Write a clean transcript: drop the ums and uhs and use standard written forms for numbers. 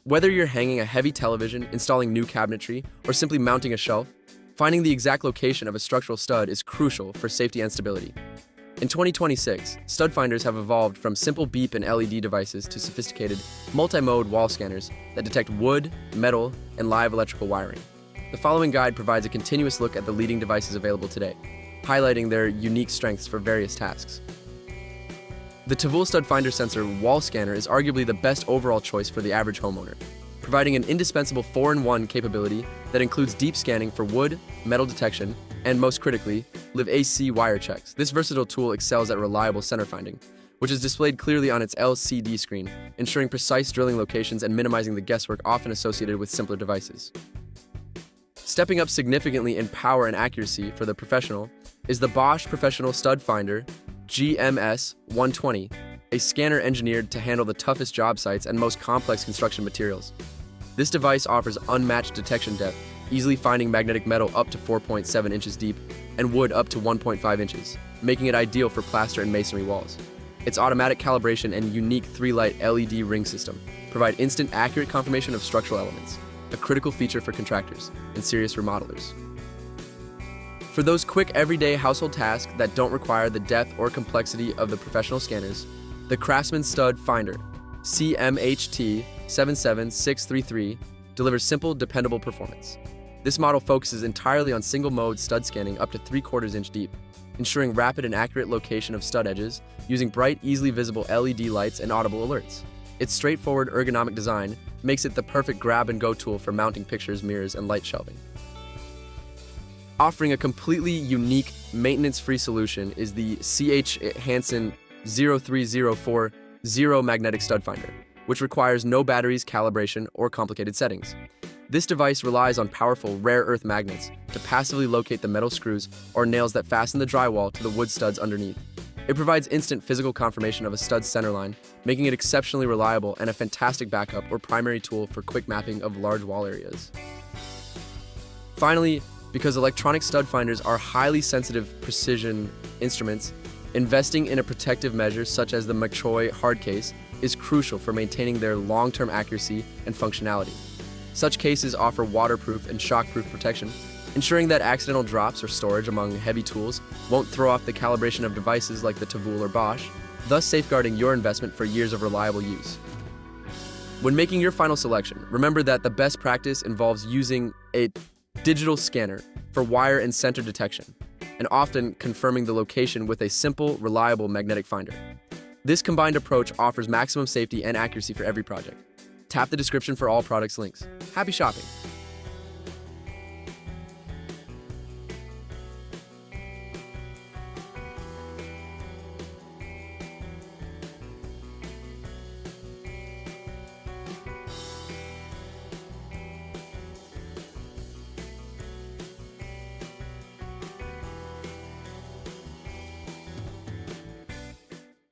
Whether you're hanging a heavy television, installing new cabinetry, or simply mounting a shelf, finding the exact location of a structural stud is crucial for safety and stability. In 2026, stud finders have evolved from simple beep and LED devices to sophisticated, multi-mode wall scanners that detect wood, metal, and live electrical wiring. The following guide provides a continuous look at the leading devices available today, highlighting their unique strengths for various tasks. The Tavool Stud Finder Sensor wall scanner is arguably the best overall choice for the average homeowner, providing an indispensable 4-in-1 capability that includes deep scanning for wood, metal detection, and most critically, live AC wire checks. This versatile tool excels at reliable center finding, which is displayed clearly on its LCD screen, ensuring precise drilling locations and minimizing the guesswork often associated with simpler devices. Stepping up significantly in power and accuracy for the professional is the Bosch Professional Stud Finder GMS 120, a scanner engineered to handle the toughest job sites and most complex construction materials. This device offers unmatched detection depth, easily finding magnetic metal up to 4.7 inches deep and wood up to 1.5 inches, making it ideal for plaster and masonry walls. Its automatic calibration and unique 3-light LED ring system provide instant, accurate confirmation of structural elements, a critical feature for contractors and serious remodelers. For those quick, everyday household tasks that don't require the depth or complexity of the professional scanners, the CRAFTSMAN Stud Finder, CMHT 77633, delivers simple, dependable performance. This model focuses entirely on single-mode stud scanning up to 3/4 inch deep, ensuring rapid and accurate location of stud edges using bright, easily visible LED lights and audible alerts. Its straightforward ergonomic design makes it the perfect grab-and-go tool for mounting pictures, mirrors, and light shelving. Offering a completely unique, maintenance-free solution is the Hanson 03040 Magnetic Stud Finder, which requires no batteries, calibration, or complicated settings. This device relies on powerful, rare earth magnets to passively locate the metal screws or nails that fasten the drywall to the wood studs underneath. It provides instant physical confirmation of a stud's centerline, making it exceptionally reliable and a fantastic backup or primary tool for quick mapping of large wall areas. Finally, because electronic stud finders are highly sensitive precision instruments, investing in a protective measure such as the McCoy hard case is crucial for maintaining their long-term accuracy and functionality. Such cases offer waterproof and shockproof protection, ensuring that accidental drops or storage among heavy tools won't throw off the calibration of devices like the Tavool or Bosch, thus safeguarding your investment for years of reliable use. When making your final selection, remember that the best practice involves using a digital scanner for wire and center detection, and often confirming the location with a simple, reliable magnetic finder. This combined approach offers maximum safety and accuracy for every project. Tap the description for all products links. Happy shopping!